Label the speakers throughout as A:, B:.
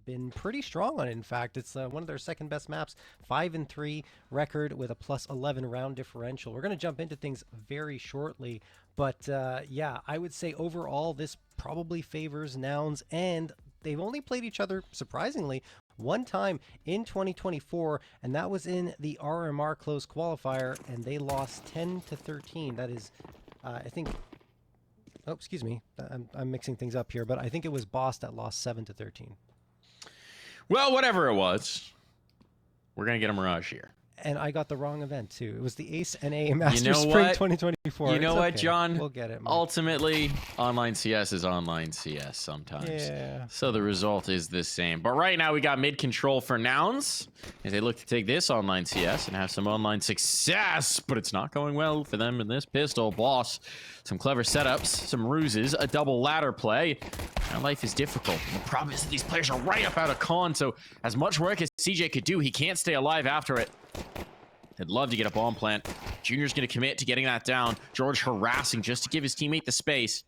A: been pretty strong on it. In fact, it's one of their second best maps, 5-3 record with a +11 round differential. We're going to jump into things very shortly, but yeah, I would say overall this probably favors Nouns, and they've only played each other, surprisingly, one time in 2024, and that was in the RMR close qualifier, and they lost 10-13. That is, I think. Oh, excuse me. I'm mixing things up here, but I think it was Boss that lost 7-13.
B: Well, whatever it was, we're gonna get a Mirage here.
A: And I got the wrong event too. It was the Ace NA Masters
B: You know
A: Spring
B: what?
A: 2024.
B: You know what, John?
A: We'll get it. Mike.
B: Ultimately, online CS is online CS sometimes.
A: Yeah.
B: So the result is the same. But right now we got mid control for Nouns as they look to take this online CS and have some online success. But it's not going well for them in this pistol. Boss, some clever setups, some ruses, a double ladder play. Now life is difficult. The problem is that these players are right up out of con. So as much work as CJ could do, he can't stay alive after it. I'd love to get a bomb plant. Junior's going to commit to getting that down. Jeorge harassing just to give his teammate the space.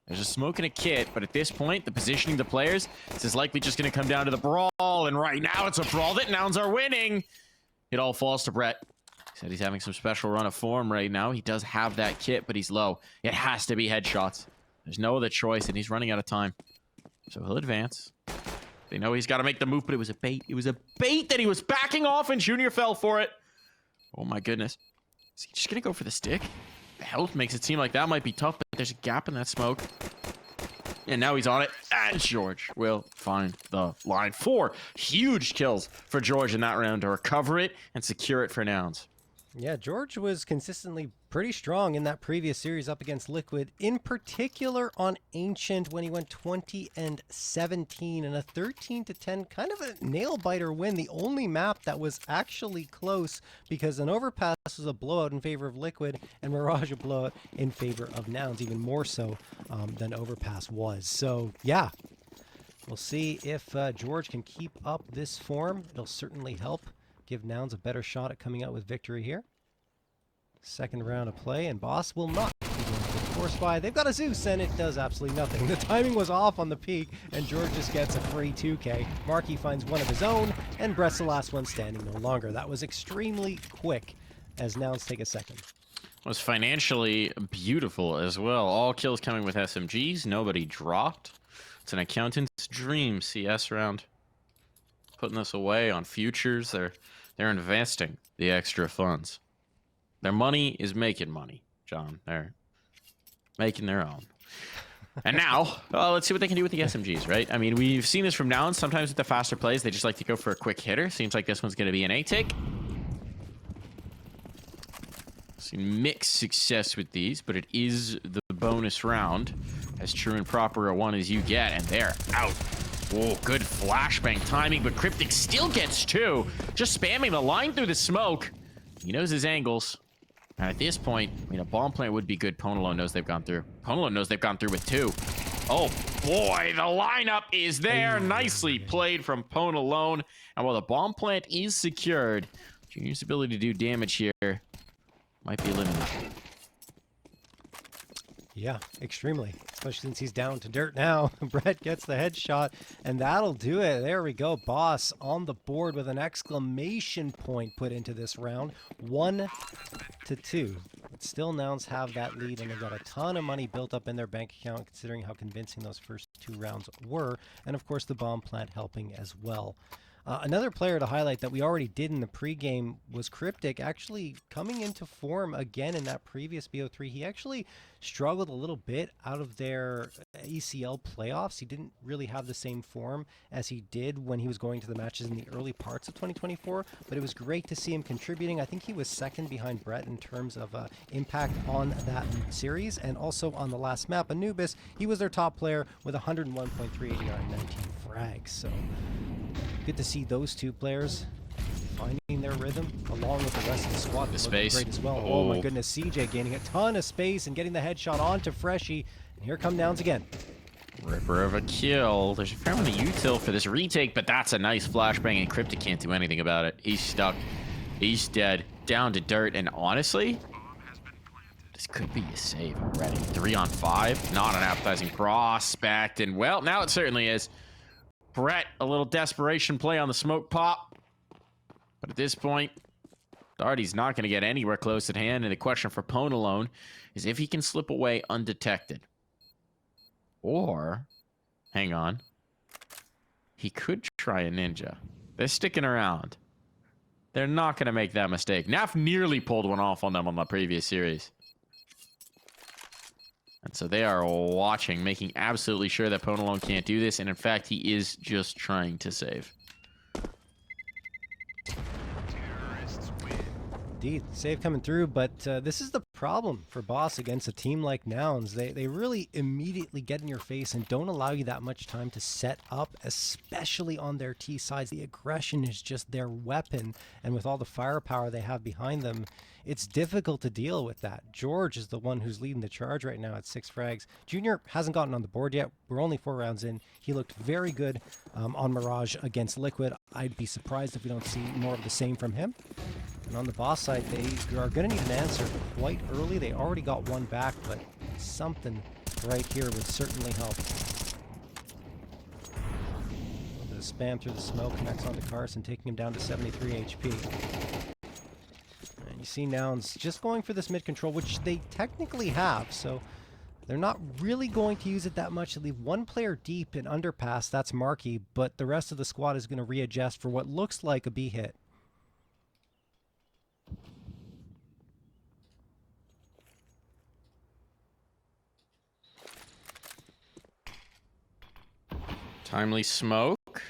B: There's a smoke and a kit, but at this point, the positioning of the players, this is likely just going to come down to the brawl. And right now, it's a brawl that Nouns are winning. It all falls to Brett. He said he's having some special run of form right now. He does have that kit, but he's low. It has to be headshots. There's no other choice, and he's running out of time. So he'll advance. They know he's got to make the move, but it was a bait. It was a bait that he was backing off, and Junior fell for it. Oh my goodness. Is he just gonna go for the stick? The health makes it seem like that might be tough, but there's a gap in that smoke. And now he's on it. And Jeorge will find the line. 4 huge kills for Jeorge in that round to recover it and secure it for Nouns.
A: Yeah, Jeorge was consistently pretty strong in that previous series up against Liquid, in particular on Ancient when he went 20-17 and a 13-10 kind of a nail-biter win. The only map that was actually close because an Overpass was a blowout in favor of Liquid and Mirage a blowout in favor of Nouns, even more so than Overpass was. So, yeah, we'll see if Jeorge can keep up this form. It'll certainly help give Nouns a better shot at coming out with victory here. Second round of play, and Boss will not be going for the force buy. They've got a Zeus, and it does absolutely nothing. The timing was off on the peak, and Jeorge just gets a free 2K. Marky finds one of his own, and Brett's the last one standing no longer. That was extremely quick, as Nouns take a second.
B: It was financially beautiful as well. All kills coming with SMGs. Nobody dropped. It's an accountant's dream CS round. Putting this away on futures. They're investing the extra funds. Their money is making money, John. They're making their own. And now, let's see what they can do with the SMGs, right? I mean, we've seen this from Nouns. Sometimes with the faster plays, they just like to go for a quick hitter. Seems like this one's going to be an A-take. Seen mixed success with these, but it is the bonus round. As true and proper a one as you get, and they're out. Oh, good flashbang timing, but Cryptic still gets 2. Just spamming the line through the smoke. He knows his angles. And at this point, I mean, a bomb plant would be good. Ponolo knows they've gone through. Ponolo knows they've gone through with 2. Oh, boy, the lineup is there. Nicely played from Ponolo. And while the bomb plant is secured, Junior's ability to do damage here might be limited.
A: Yeah, extremely. Especially since he's down to dirt now. Brett gets the headshot, and that'll do it. There we go. Boss on the board with an exclamation point put into this round. 1-2. But still, Nouns have that lead, and they've got a ton of money built up in their bank account, considering how convincing those first 2 rounds were. And, of course, the bomb plant helping as well. Another player to highlight that we already did in the pregame was Cryptic, actually coming into form again in that previous BO3. He actually struggled a little bit out of their ACL playoffs. He didn't really have the same form as he did when he was going to the matches in the early parts of 2024, but it was great to see him contributing. I think he was second behind Brett in terms of impact on that series, and also on the last map, Anubis, he was their top player with 101.3 ADR and 19 frags. So good to see those 2 players finding their rhythm along with the rest of the squad.
B: The space.
A: Great as well. Oh my goodness, CJ gaining a ton of space and getting the headshot onto Freshie. And here come Nouns again.
B: Ripper of a kill. There's a fair amount of util for this retake, but that's a nice flashbang, and Cryptic can't do anything about it. He's stuck. He's dead. Down to dirt, and honestly, this could be a save already. 3 on 5. Not an appetizing prospect, and well, now it certainly is. Brett, a little desperation play on the smoke pop. But at this point, Darty's not going to get anywhere close at hand, and the question for Pone alone is if he can slip away undetected. Or, hang on, he could try a ninja. They're sticking around. They're not going to make that mistake. Naf nearly pulled one off on them on the previous series. And so they are watching, making absolutely sure that Pone alone can't do this, and in fact, he is just trying to save.
A: Indeed, save coming through, but this is the problem for Boss against a team like Nouns. They really immediately get in your face and don't allow you that much time to set up, especially on their T sides. The aggression is just their weapon, and with all the firepower they have behind them, it's difficult to deal with that. Jeorge is the one who's leading the charge right now at 6 frags. Junior hasn't gotten on the board yet. We're only 4 rounds in. He looked very good on Mirage against Liquid. I'd be surprised if we don't see more of the same from him. And on the Boss side, they are going to need an answer quite early. They already got one back, but something right here would certainly help. The spam through the smoke connects onto Carson, taking him down to 73 HP. And you see Nouns just going for this mid control, which they technically have, so they're not really going to use it that much. They leave one player deep in underpass, that's Marky, but the rest of the squad is going to readjust for what looks like a B hit.
B: Timely smoke.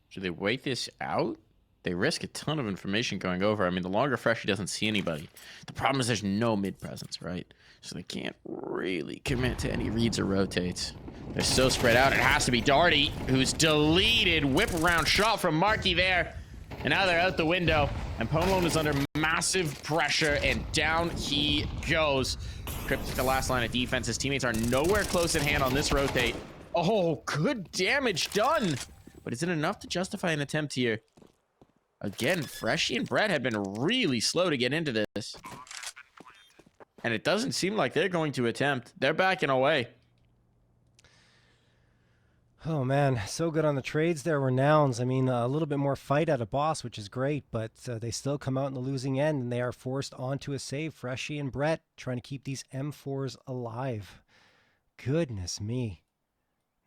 B: Should they wait this out? They risk a ton of information going over. I mean, the longer Freshie doesn't see anybody. The problem is there's no mid presence, right? So they can't really commit to any reads or rotates. They're so spread out. It has to be Darty, who's deleted. Whip around shot from Marky there. And now they're out the window. And Pone alone is under massive pressure, and down he goes. Cryptic, the last line of defense. His teammates are nowhere close at hand on this rotate. Oh, good damage done. But is it enough to justify an attempt here? Again, Freshie and Brett have been really slow to get into this. And it doesn't seem like they're going to attempt. They're backing away.
A: Oh man, so good on the trades there were Nouns. I mean, a little bit more fight out of Boss, which is great, but they still come out in the losing end, and they are forced onto a save. Freshie and Brett trying to keep these M4s alive. Goodness me.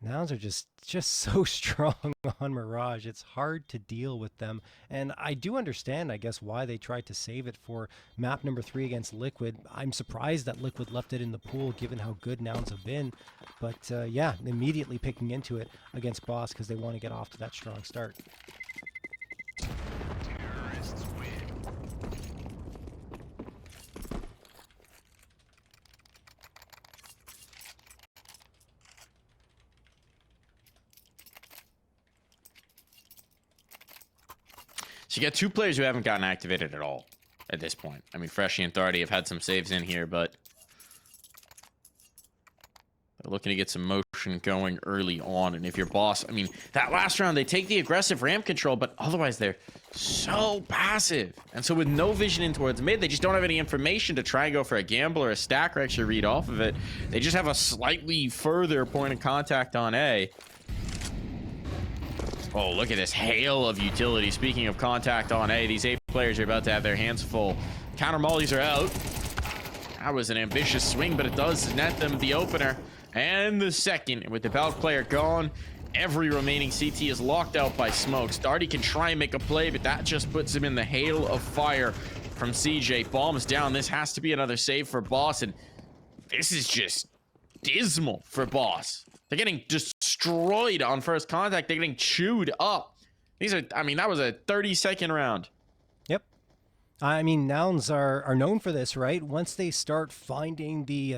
A: Nouns are just so strong on Mirage. It's hard to deal with them. And I do understand, I guess, why they tried to save it for map number 3 against Liquid. I'm surprised that Liquid left it in the pool given how good Nouns have been. But yeah, immediately picking into it against Boss because they want to get off to that strong start.
B: So you got 2 players who haven't gotten activated at all at this point. I mean, Freshie and Darty have had some saves in here, but they're looking to get some motion going early on. And if your Boss, I mean, that last round, they take the aggressive ramp control, but otherwise they're so passive. And so with no vision in towards mid, they just don't have any information to try and go for a gamble or a stack or extra read off of it. They just have a slightly further point of contact on A. Oh, look at this hail of utility. Speaking of contact on A, these 8 players are about to have their hands full. Counter mollies are out. That was an ambitious swing, but it does net them the opener and the second. And with the Valk player gone, every remaining CT is locked out by smokes. Darty can try and make a play, but that just puts him in the hail of fire from CJ. Bombs down. This has to be another save for Boss, and this is just dismal for Boss. They're getting destroyed on first contact. They're getting chewed up. These are, I mean, that was a 30-second round.
A: Yep. I mean, Nouns are known for this, right? Once they start finding the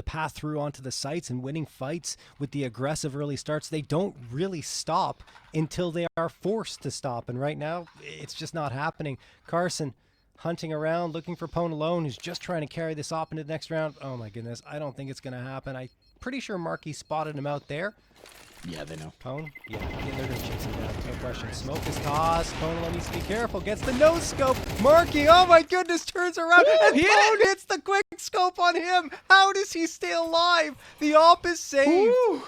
A: path through onto the sites and winning fights with the aggressive early starts, they don't really stop until they are forced to stop. And right now, it's just not happening. Carson hunting around, looking for Pone alone, who's just trying to carry this off into the next round. Oh my goodness, I don't think it's going to happen. I'm pretty sure Marky spotted him out there.
B: Yeah, they know.
A: Pone? Yeah, they're going to chase him down. No question. Smoke is tossed. Pone alone needs to be careful. Gets the no scope. Marky, oh my goodness, turns around.
B: Ooh,
A: and Pone hits the quick scope on him. How does he stay alive? The op is saved.
B: Ooh.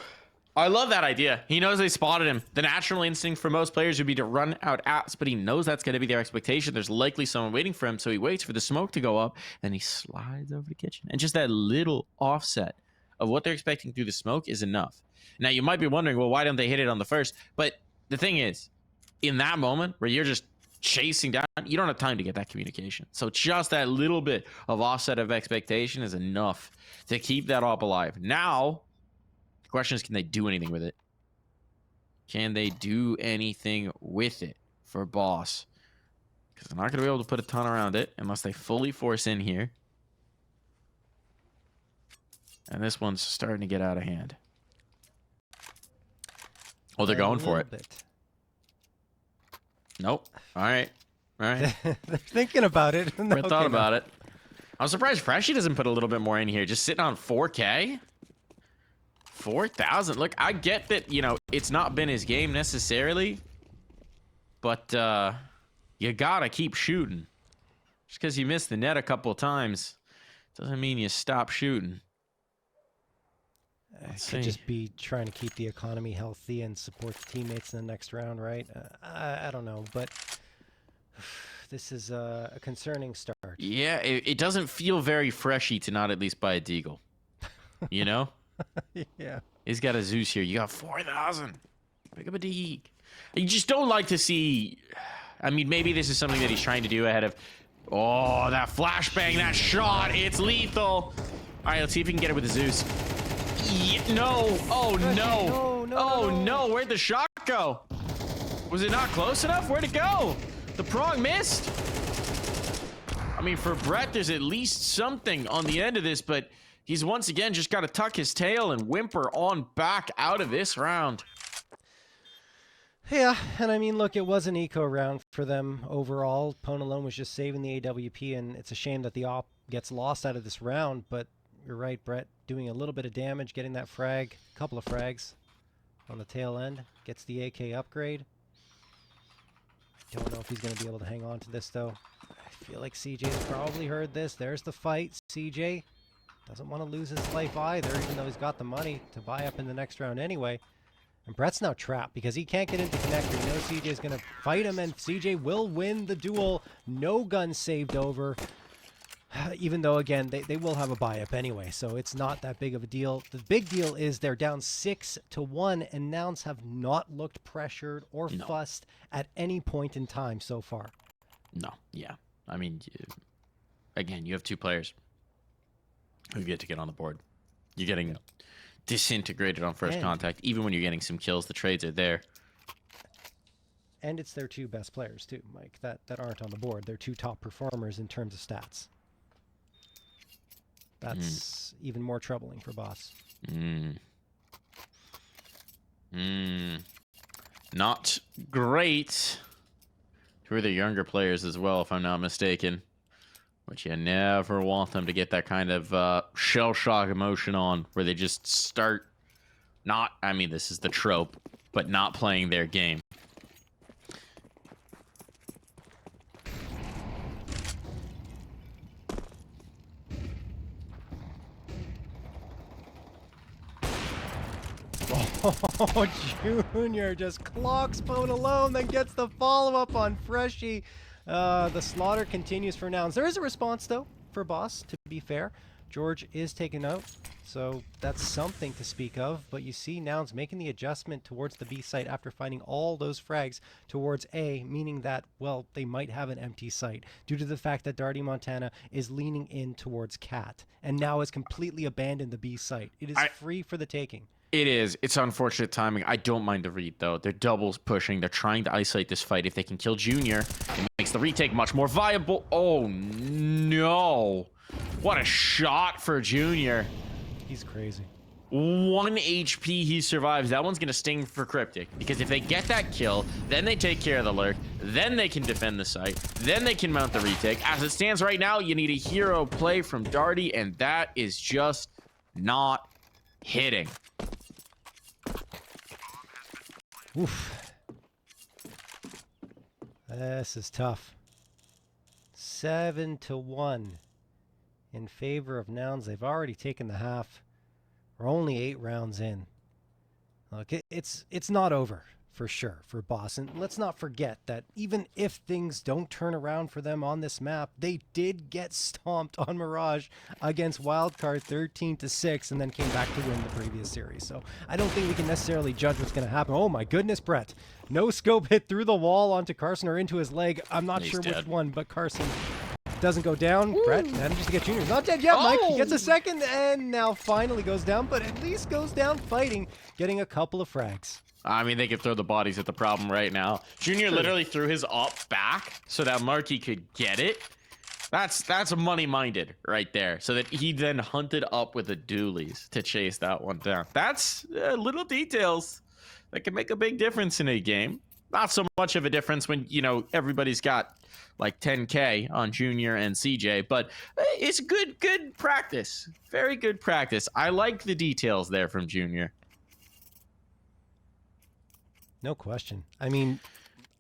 B: I love that idea. He knows they spotted him. The natural instinct for most players would be to run out apps, but he knows that's going to be their expectation. There's likely someone waiting for him, so he waits for the smoke to go up, then he slides over the kitchen. And just that little offset of what they're expecting through the smoke is enough. Now, you might be wondering, well, why don't they hit it on the first? But the thing is, in that moment where you're just chasing down, you don't have time to get that communication. So just that little bit of offset of expectation is enough to keep that op alive. Now, the question is, can they do anything with it? Can they do anything with it for Boss? Because they're not going to be able to put a ton around it unless they fully force in here. And this one's starting to get out of hand. Oh, they're going for it. Nope. All right. All right.
A: They're thinking about it.
B: I thought about it. I'm surprised Freshie doesn't put a little bit more in here. Just sitting on 4K? 4,000. Look, I get that, you know, it's not been his game necessarily. But you gotta keep shooting. Just because you missed the net a couple of times doesn't mean you stop shooting.
A: It could just be trying to keep the economy healthy and support the teammates in the next round, right? I don't know, but this is a concerning start.
B: Yeah, it doesn't feel very Freshy to not at least buy a Deagle. You know?
A: Yeah.
B: He's got a Zeus here. You got 4,000. Pick up a Deagle. You just don't like to see... I mean, maybe this is something that he's trying to do ahead of... Oh, that flashbang, that shot. It's lethal. All right, let's see if we can get it with the Zeus. No. Oh, no. No. Where'd the shot go? Was it not close enough? Where'd it go? The prong missed. I mean, for Brett, there's at least something on the end of this, but he's once again just got to tuck his tail and whimper on back out of this round.
A: Yeah, and I mean, look, it was an eco round for them overall. Pwn alone was just saving the AWP, and it's a shame that the op gets lost out of this round, but you're right, Brett, doing a little bit of damage, getting that frag, a couple of frags on the tail end, gets the AK upgrade. Don't know if he's going to be able to hang on to this, though. I feel like CJ's probably heard this. There's the fight. CJ doesn't want to lose his life either, even though he's got the money to buy up in the next round anyway. And Brett's now trapped because he can't get into connector. He knows CJ is going to fight him, and CJ will win the duel. No gun saved over. Even though, again, they will have a buy-up anyway, so it's not that big of a deal. The big deal is they're down 6-1, and Nouns have not looked pressured or fussed at any point in time so far.
B: No, yeah. I mean, again, you have two players who get to get on the board. You're getting disintegrated on first contact. Even when you're getting some kills, the trades are there.
A: And it's their two best players, too, Mike, that aren't on the board. They're two top performers in terms of stats. That's even more troubling for Boss.
B: Not great. Two of the younger players as well, if I'm not mistaken. But you never want them to get that kind of shell shock emotion on, where they just start not, I mean, this is the trope, but not playing their game.
A: Oh, Junior just clocks Pwn alone, then gets the follow-up on Freshie. The slaughter continues for Nouns. There is a response, though, for Boss, to be fair. Jeorge is taken out, so that's something to speak of. But you see Nouns making the adjustment towards the B site after finding all those frags towards A, meaning that, well, they might have an empty site due to the fact that Darty Montana is leaning in towards Cat and now has completely abandoned the B site. It is free for the taking.
B: It is. It's unfortunate timing. I don't mind the read, though. They're doubles pushing. They're trying to isolate this fight. If they can kill Junior, it makes the retake much more viable. Oh, no. What a shot for Junior.
A: He's crazy.
B: 1 HP, he survives. That one's going to sting for Cryptic, because if they get that kill, then they take care of the lurk, then they can defend the site, then they can mount the retake. As it stands right now, you need a hero play from Darty, and that is just not hitting.
A: Oof. This is tough. 7-1 in favor of Nouns. They've already taken the half. We're only 8 rounds in. Look, it's not over for sure for Boss. And let's not forget that even if things don't turn around for them on this map, they did get stomped on Mirage against Wildcard 13-6 and then came back to win the previous series. So I don't think we can necessarily judge what's going to happen. Oh my goodness, Brett. No scope hit through the wall onto Carson or into his leg. I'm not sure which one, but Carson doesn't go down. Ooh. Brett manages to get Junior. Not dead yet, Mike. He gets a second and now finally goes down, but at least goes down fighting, getting a couple of frags.
B: I mean, they could throw the bodies at the problem right now. Junior literally threw his op back so that Marky could get it. That's money-minded right there. So that he then hunted up with the dualies to chase that one down. That's little details that can make a big difference in a game. Not so much of a difference when, you know, everybody's got like 10K on Junior and CJ, but it's good practice. Very good practice. I like the details there from Junior.
A: No question. I mean,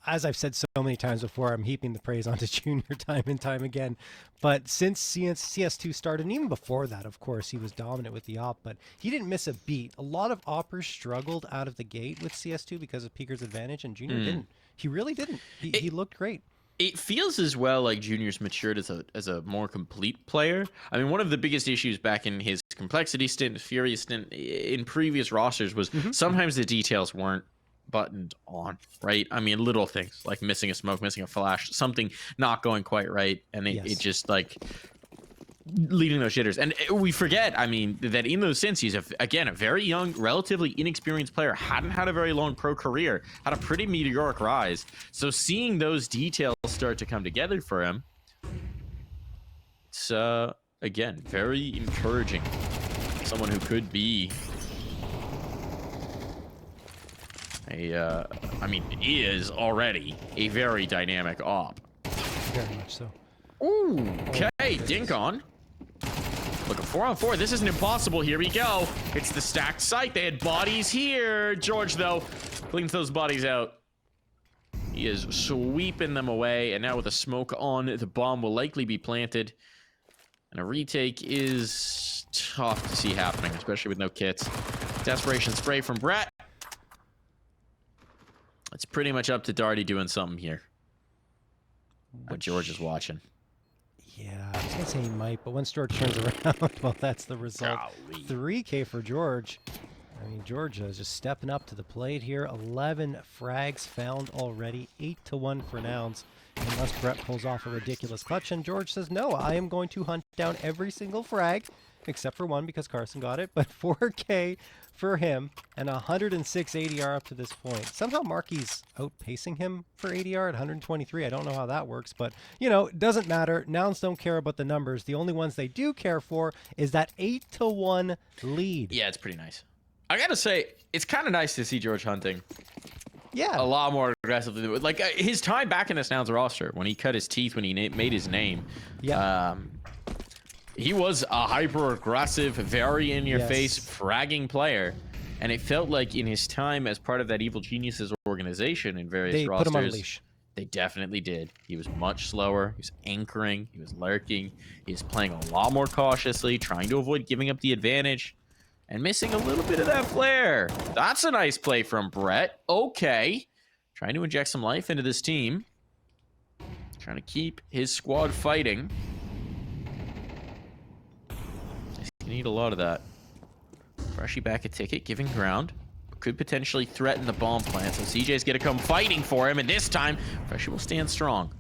A: as I've said so many times before, I'm heaping the praise onto Junior time and time again. But since CS2 started, and even before that, of course, he was dominant with the op, but he didn't miss a beat. A lot of oppers struggled out of the gate with CS2 because of Peeker's advantage, and Junior didn't. He really didn't. He looked great. It
B: feels as well like Junior's matured as a more complete player. I mean, one of the biggest issues back in his complexity stint, furious stint, in previous rosters was sometimes the details weren't buttoned on, right? I mean, little things like missing a smoke, missing a flash, something not going quite right, and it just like leading those jitters. And we forget, I mean, that in those stints, he's again a very young, relatively inexperienced player, hadn't had a very long pro career, had a pretty meteoric rise. So seeing those details start to come together for him, it's again very encouraging. Someone who could be I mean, is already a very dynamic op.
A: Very much so.
B: Ooh, okay, dink on. Look, a 4-on-4. This isn't impossible. Here we go. It's the stacked site. They had bodies here. Jeorge, though, cleans those bodies out. He is sweeping them away, and now with a smoke on, the bomb will likely be planted. And a retake is tough to see happening, especially with no kits. Desperation spray from Brett. It's pretty much up to Darty doing something here. But Jeorge is watching.
A: Yeah, I was going to say he might, but once Jeorge turns around, well, that's the result.
B: Golly.
A: 3K for Jeorge. I mean, Jeorge is just stepping up to the plate here. 11 frags found already. 8-1 for Nouns. Unless Brett pulls off a ridiculous clutch. And Jeorge says, no, I am going to hunt down every single frag, except for one because Carson got it. But 4K for him and 106 ADR up to this point. Somehow Marky's outpacing him for ADR at 123. I don't know how that works, but you know, it doesn't matter. Nouns don't care about the numbers. The only ones they do care for is that 8-1 lead.
B: Yeah, it's pretty nice. I gotta say, it's kind of nice to see Jeorge hunting.
A: Yeah.
B: A lot more aggressively. Like his time back in this Nouns roster, when he cut his teeth, when he made his name.
A: Yeah.
B: He was a hyper-aggressive, very in-your-face, fragging player. And it felt like in his time as part of that Evil Geniuses organization in various rosters,
A: put him on a leash.
B: They definitely did. He was much slower. He was anchoring. He was lurking. He was playing a lot more cautiously, trying to avoid giving up the advantage. And missing a little bit of that flair. That's a nice play from Brett. Okay. Trying to inject some life into this team. Trying to keep his squad fighting. You need a lot of that. Freshie back a ticket, giving ground. Could potentially threaten the bomb plant, so CJ's gonna come fighting for him, and this time, Freshie will stand strong.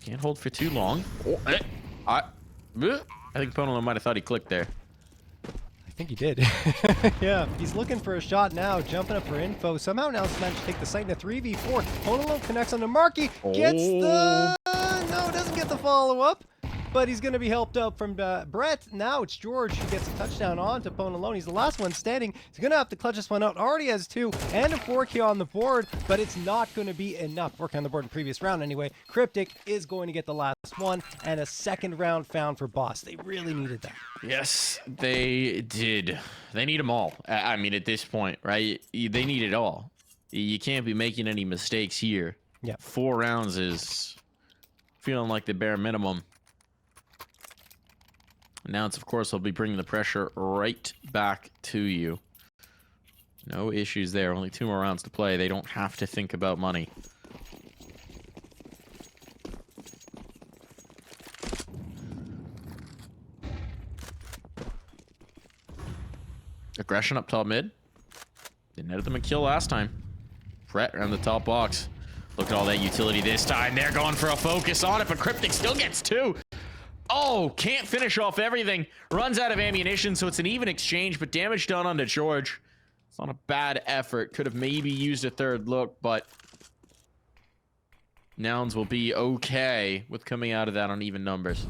B: Can't hold for too long. Oh, I think Ponolo might have thought he clicked there.
A: I think he did. Yeah, he's looking for a shot now, jumping up for info. Somehow now he's managed to take the site in a 3v4. Ponolo connects on to Marky, gets the... No, doesn't get the follow-up. But he's going to be helped up from Brett. Now it's Jeorge who gets a touchdown on to Ponalone. He's the last one standing. He's going to have to clutch this one out. Already has 2 and a 4K on the board, but it's not going to be enough. 4K on the board in the previous round anyway. Cryptic is going to get the last one, and a second round found for Boss. They really needed that.
B: Yes, they did. They need them all. I mean, at this point, right? They need it all. You can't be making any mistakes here.
A: Yeah.
B: 4 rounds is feeling like the bare minimum. Now it's, of course, will be bringing the pressure right back to you. No issues there. Only 2 more rounds to play. They don't have to think about money. Aggression up top mid. They netted them a kill last time. Brett around the top box. Look at all that utility this time. They're going for a focus on it, but Cryptic still gets 2. Oh, can't finish off everything. Runs out of ammunition, so it's an even exchange, but damage done onto Jeorge. It's not a bad effort. Could have maybe used a 3rd look, but Nouns will be okay with coming out of that on even numbers.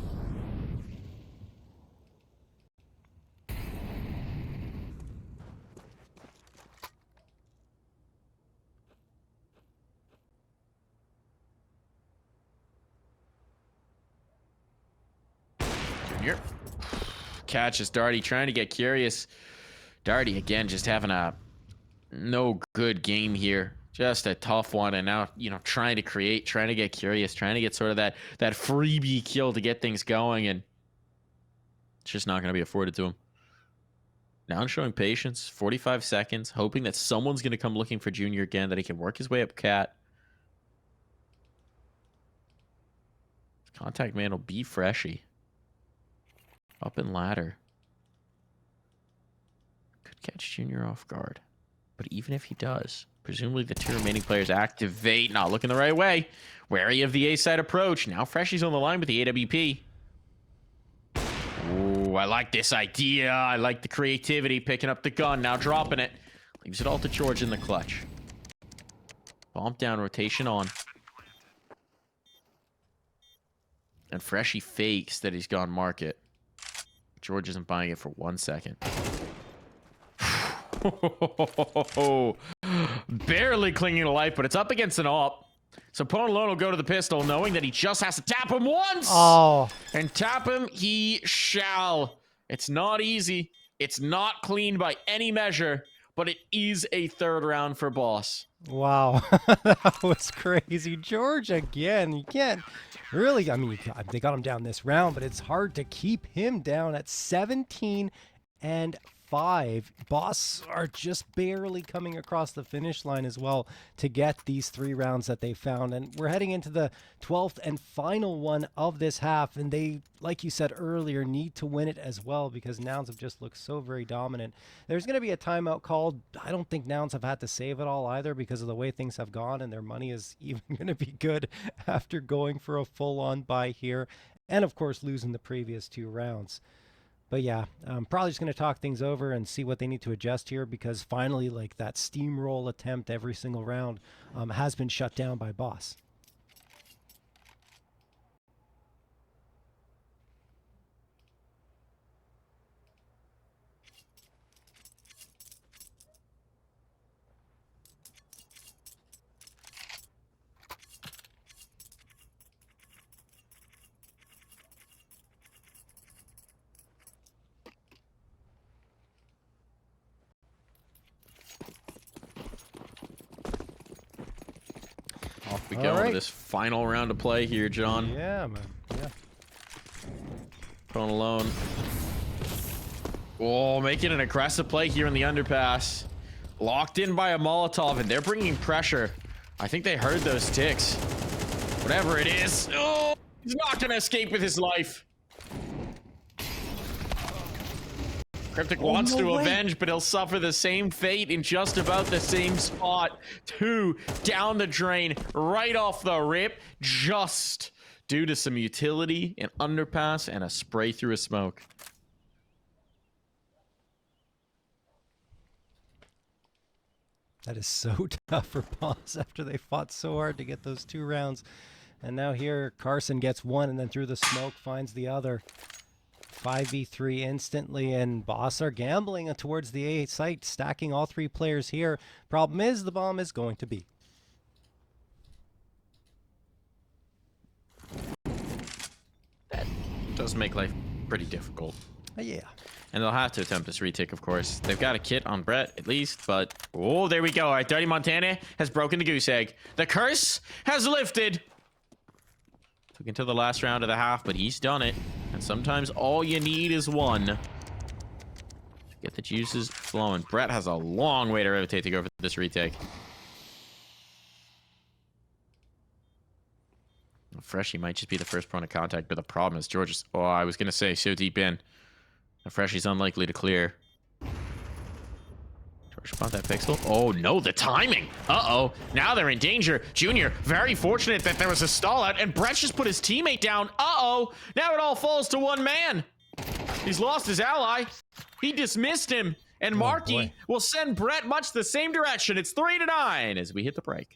B: Junior catches Darty, trying to get curious. Darty again just having a no good game here, just a tough one, and now, you know, trying to create, trying to get curious, trying to get sort of that freebie kill to get things going, and it's just not going to be afforded to him. Now showing patience, 45 seconds, hoping that someone's going to come looking for Junior again, that he can work his way up cat. Contact man will be Freshy. Up and ladder. Could catch Junior off guard. But even if he does, presumably the 2 remaining players activate. Not looking the right way. Wary of the A-side approach. Now Freshy's on the line with the AWP. Ooh, I like this idea. I like the creativity. Picking up the gun, now dropping it. Leaves it all to Jeorge in the clutch. Bomb down, rotation on. And Freshy fakes that he's gone market. Jeorge isn't buying it for 1 second. Barely clinging to life, but it's up against an op. So Pone alone will go to the pistol, knowing that he just has to tap him once.
A: Oh.
B: And tap him he shall. It's not easy. It's not clean by any measure, but it is a 3rd round for Boss.
A: Wow. That was crazy. Jeorge again. You can't really, I mean, they got him down this round, but it's hard to keep him down at 17 and 5. Boss are just barely coming across the finish line as well to get these 3 rounds that they found. And we're heading into the 12th and final one of this half. And they, like you said earlier, need to win it as well because Nouns have just looked so very dominant. There's going to be a timeout called. I don't think Nouns have had to save it all either because of the way things have gone, and their money is even going to be good after going for a full-on buy here. And, of course, losing the previous 2 rounds. But yeah, I'm probably just going to talk things over and see what they need to adjust here because finally, like, that steamroll attempt every single round has been shut down by Boss.
B: Off we go into this final round of play here, John.
A: Yeah, man. Yeah.
B: Pone alone. Oh, making an aggressive play here in the underpass. Locked in by a Molotov, and they're bringing pressure. I think they heard those ticks. Whatever it is. Oh, he's not going to escape with his life. Cryptic wants to avenge, but he'll suffer the same fate in just about the same spot. 2 down the drain, right off the rip, just due to some utility, an underpass, and a spray through a smoke.
A: That is so tough for Boss after they fought so hard to get those 2 rounds. And now here, Carson gets 1 and then through the smoke finds the other. 5v3 instantly, and Boss are gambling towards the A site, stacking all 3 players here. Problem is, the bomb is going to be.
B: That does make life pretty difficult.
A: Yeah.
B: And they'll have to attempt this retake, of course. They've got a kit on Brett, at least, but... Oh, there we go. All right, Dirty Montana has broken the goose egg. The curse has lifted. Took into the last round of the half, but he's done it. And sometimes all you need is one. Get the juices flowing. Brett has a long way to rotate to go for this retake. Freshie might just be the first point of contact, but the problem is Jeorge is... Oh, I was going to say, so deep in. Freshie's unlikely to clear. Jeorge spot that pixel. Oh, no, the timing. Uh-oh. Now they're in danger. Junior, very fortunate that there was a stall out, and Brett just put his teammate down. Uh-oh. Now it all falls to one man. He's lost his ally. He dismissed him. And Marky will send Brett much the same direction. It's 3-9 as we hit the break.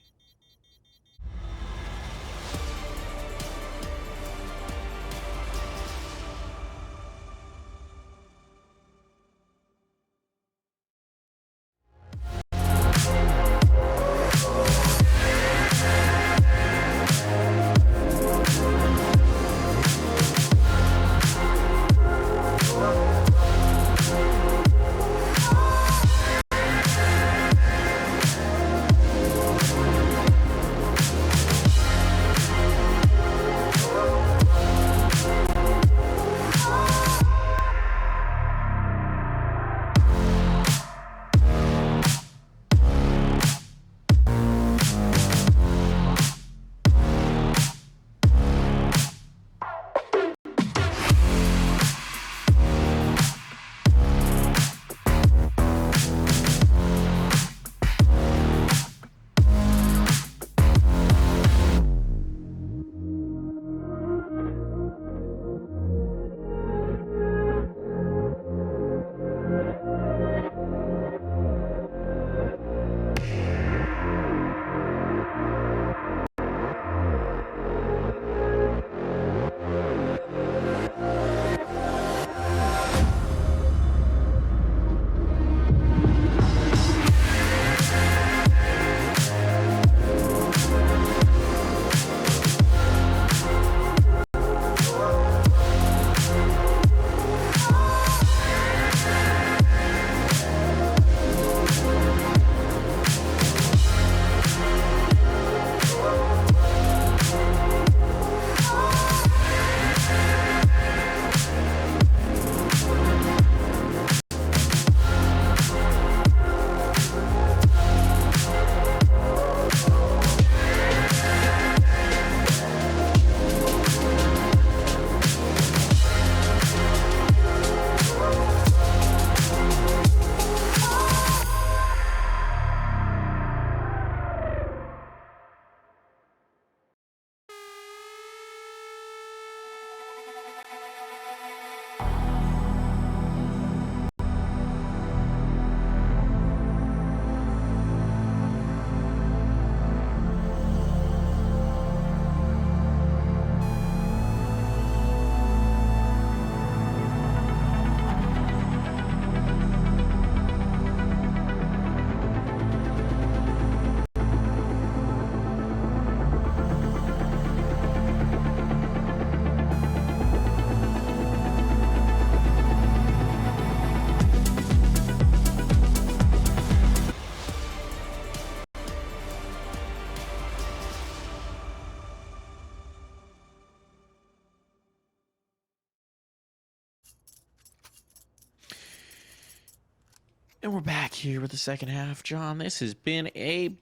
B: And we're back here with the second half. John, this has been a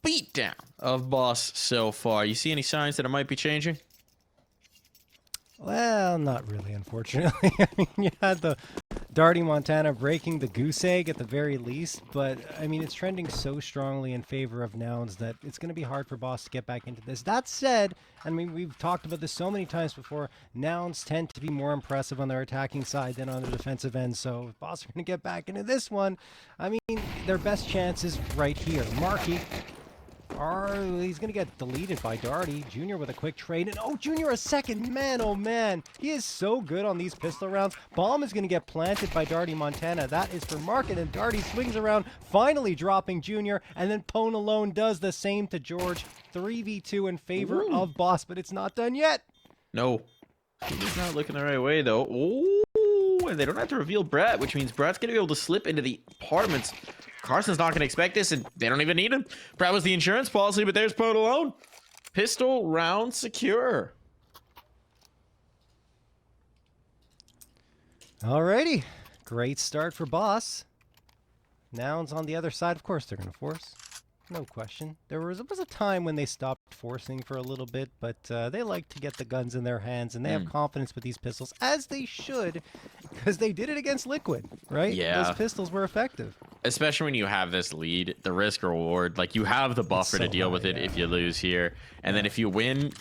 B: beatdown of Boss so far. You see any signs that it might be changing?
A: Well, not really, unfortunately. I mean, you had the Darty Montana breaking the goose egg at the very least, but I mean, it's trending so strongly in favor of Nouns that it's going to be hard for Boss to get back into this. That said, I mean, we've talked about this so many times before, Nouns tend to be more impressive on their attacking side than on their defensive end, so if Boss are going to get back into this one, I mean, their best chance is right here. Marky, he's going to get deleted by Darty. Junior with a quick trade. And oh, Junior a second. Man, oh man. He is so good on these pistol rounds. Bomb is going to get planted by Darty Montana. That is for Market. And Darty swings around, finally dropping Junior. And then Pone alone does the same to Jeorge. 3v2 in favor of Boss, but it's not done yet.
B: No. He's not looking the right way, though. Oh, and they don't have to reveal Brett, which means Brett's going to be able to slip into the apartments. Carson's not going to expect this, and they don't even need him. Brett was the insurance policy, but there's Pone alone. Pistol round secure.
A: Alrighty. Great start for Boss. Nouns on the other side, of course they're going to force. No question. There was a time when they stopped forcing for a little bit, but they like to get the guns in their hands, and they have confidence with these pistols, as they should, because they did it against Liquid, right?
B: Yeah.
A: Those pistols were effective.
B: Especially when you have this lead, the risk reward, like you have the buffer to deal with it if you lose here. And then if you win,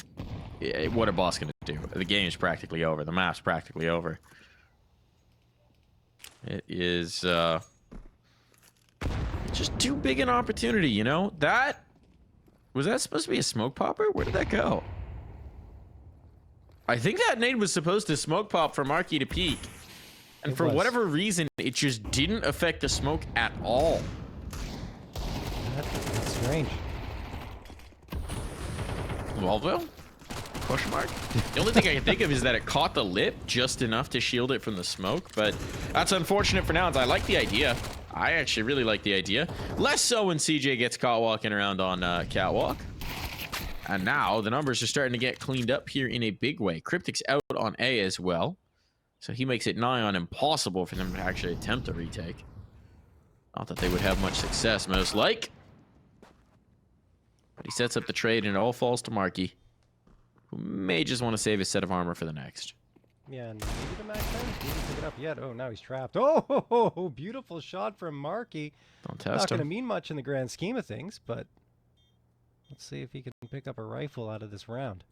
B: what are Boss going to do? The game's practically over. The map's practically over. It is just too big an opportunity, you know? Was that supposed to be a smoke popper? Where did that go? I think that nade was supposed to smoke pop for Marky to peek. And for whatever reason, it just didn't affect the smoke at all.
A: That's strange.
B: Waldville? Question mark? The only thing I can think of is that it caught the lip just enough to shield it from the smoke, but that's unfortunate for Nouns. I like the idea. I actually really like the idea. Less so when CJ gets caught walking around on Catwalk. And now the numbers are starting to get cleaned up here in a big way. Cryptic's out on A as well. So he makes it nigh on impossible for them to actually attempt a retake. Not that they would have much success, most like. But he sets up the trade and it all falls to Marky, who may just want to save his set of armor for the next.
A: Yeah, and maybe the Mac 10 didn't pick it up yet. Oh, now he's trapped. Oh, beautiful shot from Marky.
B: Don't test
A: Not going to
B: him.
A: mean much in the grand scheme of things, but let's see if he can pick up a rifle out of this round.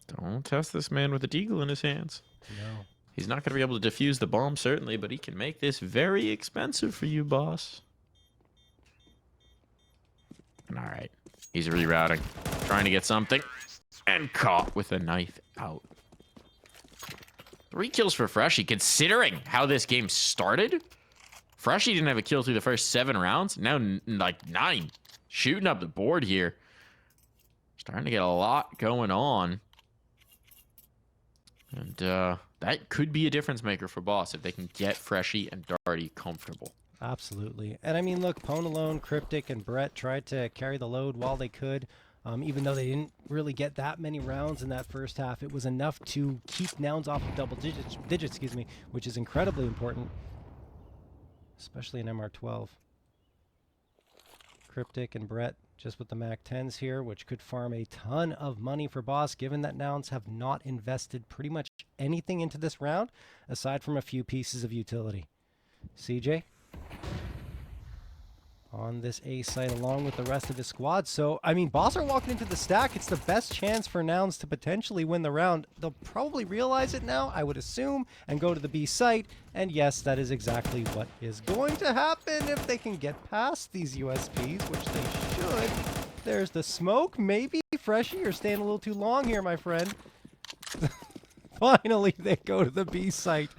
B: Don't test this man with a deagle in his hands.
A: No.
B: He's not going to be able to defuse the bomb, certainly, but he can make this very expensive for you, boss. All right. He's rerouting, trying to get something, and caught with a knife out. 3 kills for Freshie, considering how this game started. Freshie didn't have a kill through the first 7 rounds. Now, like 9. Shooting up the board here. Starting to get a lot going on. And that could be a difference maker for Boss if they can get Freshie and Darty comfortable.
A: Absolutely. And I mean, look, Ponalone, Cryptic, and Brett tried to carry the load while they could. Even though they didn't really get that many rounds in that first half, it was enough to keep Nouns off of double digits, which is incredibly important, especially in MR12. Cryptic and Brett just with the Mac 10s here, which could farm a ton of money for Boss, given that Nouns have not invested pretty much anything into this round, aside from a few pieces of utility. CJ on this A site along with the rest of his squad. So, I mean, Boss are walking into the stack. It's the best chance for Nouns to potentially win the round. They'll probably realize it now, I would assume, and go to the B site. And yes, that is exactly what is going to happen if they can get past these USPs, which they should. There's the smoke. Maybe, Freshie, you're staying a little too long here, my friend. Finally, they go to the B site.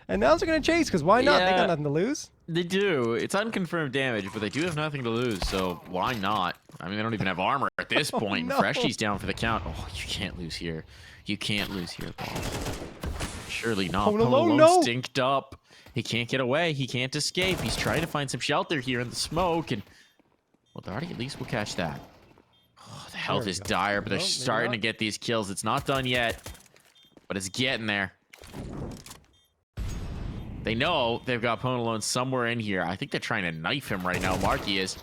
A: And Nouns are going to chase, because why not? They got nothing to lose.
B: They do. It's unconfirmed damage, but they do have nothing to lose, so why not? I mean, they don't even have armor at this point.
A: No.
B: Freshy's down for the count. Oh, you can't lose here. You can't lose here, Boss. Surely not.
A: Ponalone, no.
B: Stinked up. He can't get away. He can't escape. He's trying to find some shelter here in the smoke, and well, Darty at least will catch that. Oh, the health is dire, but they're starting to get these kills. It's not done yet, but it's getting there. They know they've got Ponalone somewhere in here. I think they're trying to knife him right now. Marky is.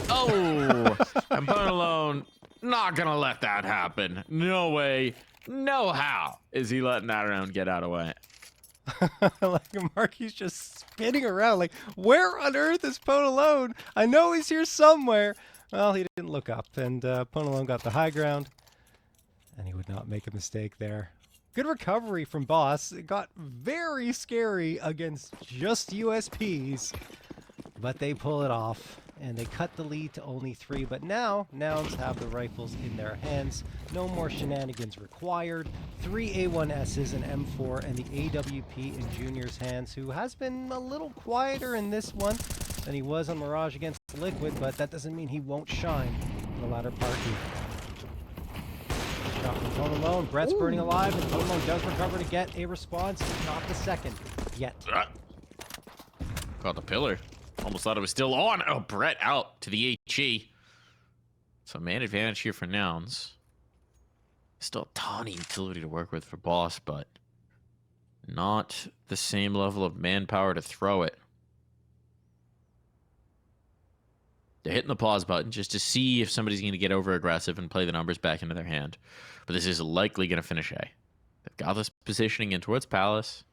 B: Oh! And Ponalone not going to let that happen. No way. No how is he letting that round get out of the way.
A: Like, Marky's just spinning around. Like, where on earth is Ponalone? I know he's here somewhere. Well, he didn't look up, and Ponalone got the high ground, and he would not make a mistake there. Good recovery from Boss. It got very scary against just USPs, but they pull it off, and they cut the lead to only 3. But now, Nouns have the rifles in their hands. No more shenanigans required. 3 A1Ss, an M4, and the AWP in Junior's hands, who has been a little quieter in this one than he was on Mirage against Liquid, but that doesn't mean he won't shine in the latter part here. Shot from Ponalone. Brett's burning alive, and Ponalone does recover to get a response. Not the second yet.
B: Caught the pillar. Almost thought it was still on. Oh, Brett out to the HE. So man advantage here for Nouns. Still a ton of utility to work with for Boss, but not the same level of manpower to throw it. They're hitting the pause button just to see if somebody's going to get over aggressive and play the numbers back into their hand. But this is likely going to finish A. They've got this positioning in towards Palace.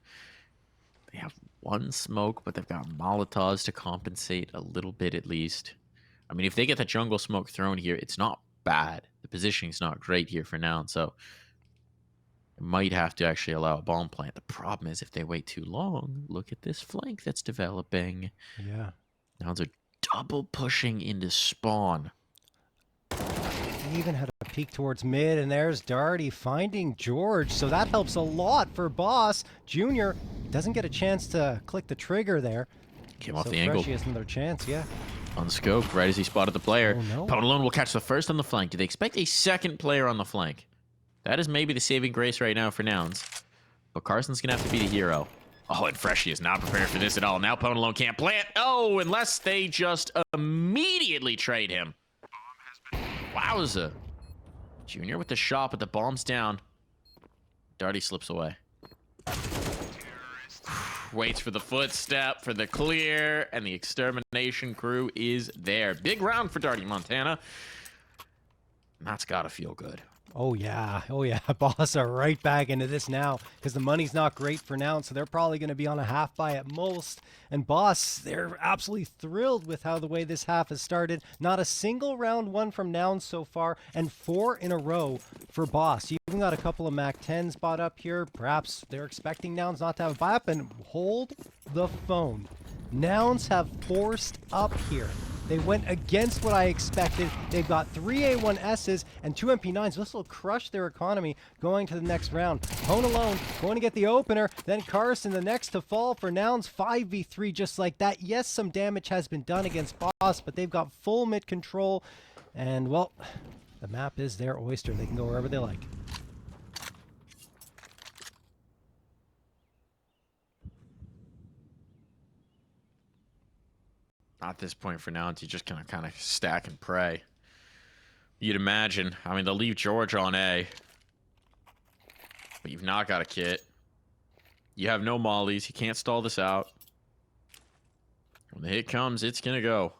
B: They have one smoke, but they've got Molotovs to compensate a little bit at least. I mean, if they get the jungle smoke thrown here, it's not bad. The positioning's not great here for now, so it might have to actually allow a bomb plant. The problem is if they wait too long, look at this flank that's developing.
A: Yeah.
B: Nouns are double pushing into spawn.
A: He even had a peek towards mid, and there's Darty finding Jeorge, so that helps a lot for Boss. Junior doesn't get a chance to click the trigger there.
B: Came off
A: So
B: the angle.
A: Freshie has another chance, yeah.
B: Unscoped right as he spotted the player.
A: Oh, no.
B: Potalone will catch the first on the flank. Do they expect a second player on the flank? That is maybe the saving grace right now for Nouns. But Carson's going to have to be the hero. Oh, and Freshie is not prepared for this at all. Now Potalone can't plant. Oh, unless they just immediately trade him. Wowza. Junior with the shot, but the bomb's down. Darty slips away. Waits for the footstep, for the clear, and the extermination crew is there. Big round for Darty Montana. And that's got to feel good.
A: Oh yeah, Boss are right back into this now because the money's not great for now, so they're probably going to be on a half buy at most. And Boss, they're absolutely thrilled with how the way this half has started. Not a single round won from Nouns so far, and 4 in a row for Boss. You even got a couple of Mac 10s bought up here. Perhaps they're expecting Nouns not to have a buy up, and hold the phone. Nouns have forced up here. They went against what I expected. They've got 3 A1Ss and 2 MP9s. This will crush their economy going to the next round. Hone alone going to get the opener. Then Carson, the next to fall for Nouns. 5v3 just like that. Yes, some damage has been done against Boss, but they've got full mid control. And, well, the map is their oyster. They can go wherever they like.
B: At this point for now, you're just gonna kind of stack and pray. You'd imagine. I mean, they'll leave Jeorge on A, but you've not got a kit. You have no mollies. You can't stall this out. When the hit comes, it's gonna go.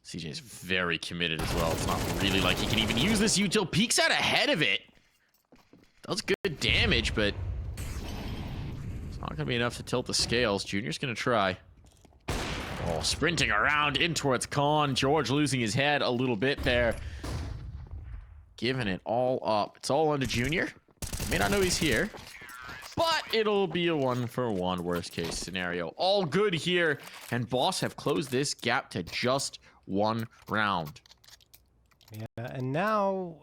B: CJ's very committed as well. It's not really like he can even use this util. Peeks out ahead of it. Does good damage, but it's not gonna be enough to tilt the scales. Junior's gonna try. Oh, sprinting around in towards Khan. Jeorge losing his head a little bit there. Giving it all up. It's all under Junior. May not know he's here, but it'll be a 1-for-1 worst case scenario. All good here. And Boss have closed this gap to just 1 round.
A: Yeah, and now,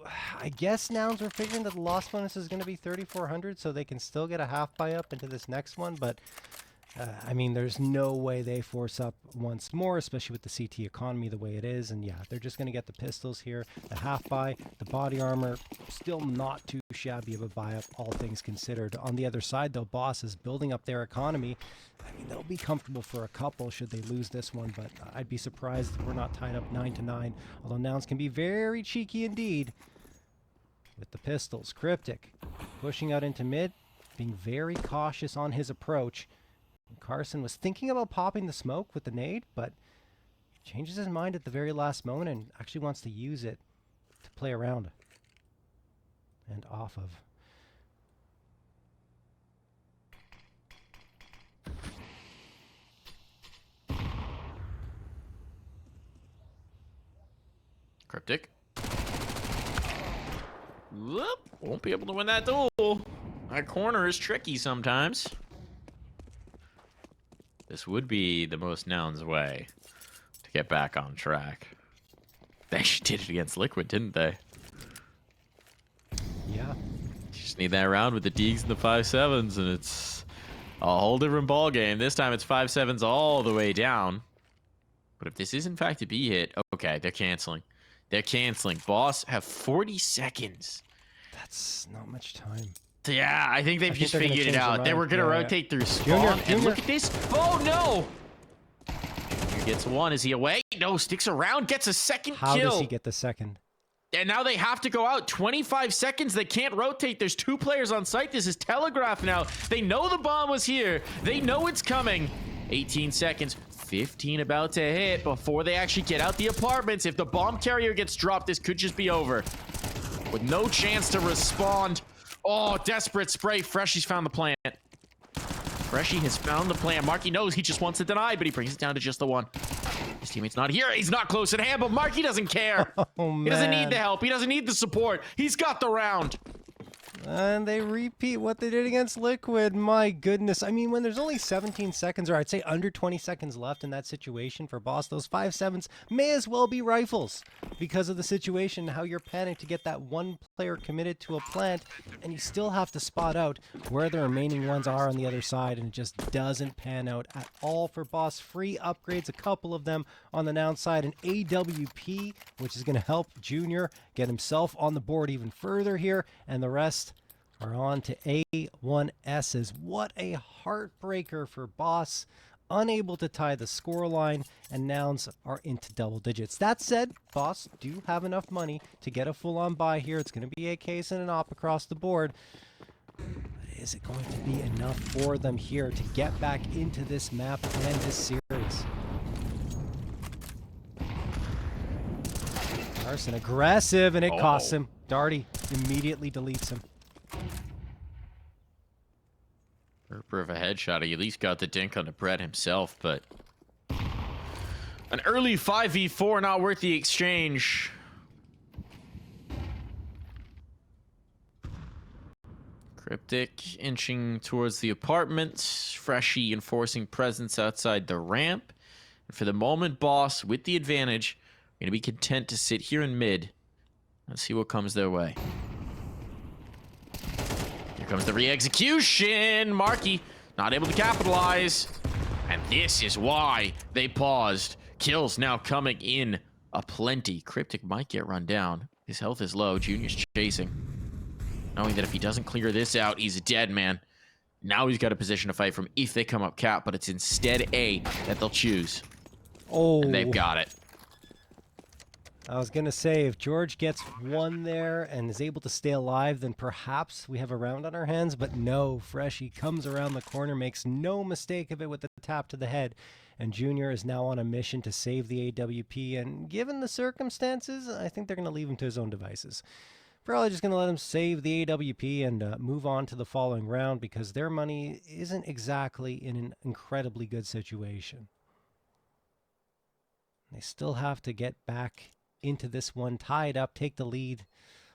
A: I guess Nouns are figuring that the loss bonus is going to be 3,400, so they can still get a half buy up into this next one, but I mean, there's no way they force up once more, especially with the CT economy the way it is. And yeah, they're just going to get the pistols here, the half buy, the body armor, still not too shabby of a buy up, all things considered. On the other side, though, Boss is building up their economy. I mean, they'll be comfortable for a couple should they lose this one, but I'd be surprised if we're not tied up 9-9. Although Nouns can be very cheeky indeed with the pistols. Cryptic pushing out into mid, being very cautious on his approach. Carson was thinking about popping the smoke with the nade, but changes his mind at the very last moment and actually wants to use it to play around and off of.
B: Cryptic. Whoop. Won't be able to win that duel. That corner is tricky sometimes. This would be the most Nouns way to get back on track. They actually did it against Liquid, didn't they?
A: Yeah.
B: You just need that round with the Deegs and the 5-7s, and it's a whole different ball game. This time it's 5-7s all the way down. But if this is in fact a B hit, okay, they're canceling. They're canceling. Boss have 40 seconds.
A: That's not much time.
B: Yeah, I think they've just figured it out. They were going to rotate through spawn. And look at this. Oh, no. Junior gets 1. Is he away? No, sticks around, gets a second kill.
A: How does he get the second?
B: And now they have to go out. 25 seconds. They can't rotate. There's 2 players on site. This is telegraphed now. They know the bomb was here. They know it's coming. 18 seconds. 15 about to hit before they actually get out the apartments. If the bomb carrier gets dropped, this could just be over. With no chance to respond. Oh, desperate spray. Freshy's found the plant. Freshy has found the plant. Marky knows he just wants to deny, but he brings it down to just the one. His teammate's not here. He's not close at hand, but Marky doesn't care.
A: Oh, man.
B: He doesn't need the help. He doesn't need the support. He's got the round.
A: And they repeat what they did against Liquid. My goodness. I mean, when there's only 17 seconds, or I'd say under 20 seconds left in that situation for Boss, those 5.7s may as well be rifles because of the situation, how you're panicked to get that one player committed to a plant, and you still have to spot out where the remaining ones are on the other side, and it just doesn't pan out at all for Boss. Free upgrades, a couple of them on the Nouns side, an AWP, which is going to help Junior get himself on the board even further here, and the rest are on to A1S's. What a heartbreaker for Boss. Unable to tie the scoreline, and Nouns are into double digits. That said, Boss do have enough money to get a full-on buy here. It's going to be a case and an op across the board. But is it going to be enough for them here to get back into this map and this series? Carson aggressive, and it costs him. Darty immediately deletes him.
B: Ripper of a headshot. He at least got the dink on the Brett himself, but an early 5v4 not worth the exchange. Cryptic inching towards the apartment. Freshy enforcing presence outside the ramp. And for the moment, Boss, with the advantage, going to be content to sit here in mid and see what comes their way. Here comes the re-execution. Marky not able to capitalize. And this is why they paused. Kills now coming in aplenty. Cryptic might get run down. His health is low. Junior's chasing. Knowing that if he doesn't clear this out, he's a dead man. Now he's got a position to fight from if they come up cap, but it's instead A that they'll choose.
A: Oh.
B: And they've got it.
A: I was going to say, if Jeorge gets one there and is able to stay alive, then perhaps we have a round on our hands. But no, Freshy comes around the corner, makes no mistake of it with the tap to the head. And Junior is now on a mission to save the AWP. And given the circumstances, I think they're going to leave him to his own devices. Probably just going to let him save the AWP and move on to the following round because their money isn't exactly in an incredibly good situation. They still have to get back into this one, tie it up, take the lead.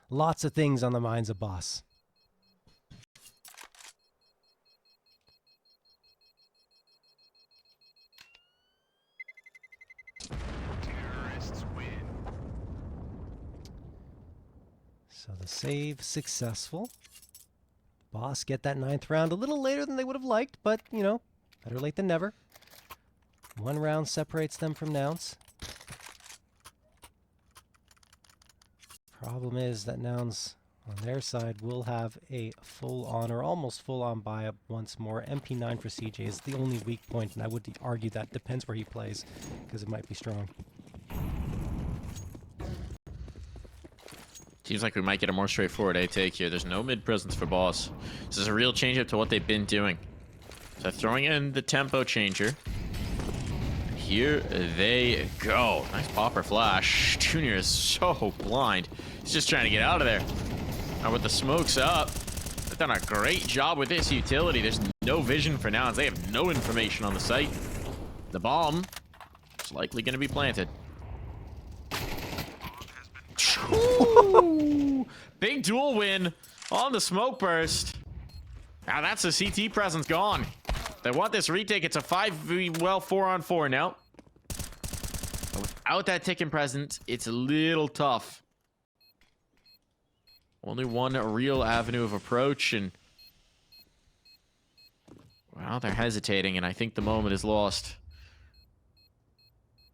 A: Lots of things on the minds of Boss.
C: Terrorists win.
A: So the save successful. Boss get that 9th round a little later than they would have liked, but, you know, better late than never. One round separates them from Nouns. Problem is that Nouns on their side will have a full-on or almost full-on buy-up once more. MP9 for CJ is the only weak point, and I would argue that depends where he plays, because it might be strong.
B: Seems like we might get a more straightforward A take here. There's no mid presence for Boss. This is a real change up to what they've been doing. So throwing in the tempo changer. Here they go. Nice popper flash. Junior is so blind. He's just trying to get out of there. Now with the smokes up, they've done a great job with this utility. There's no vision for Nouns. They have no information on the site. The bomb is likely going to be planted. Ooh, big duel win on the smoke burst. Now that's the CT presence gone. They want this retake. It's a 4-on-4 now. But without that ticking presence, it's a little tough. Only one real avenue of approach, and well, they're hesitating, and I think the moment is lost.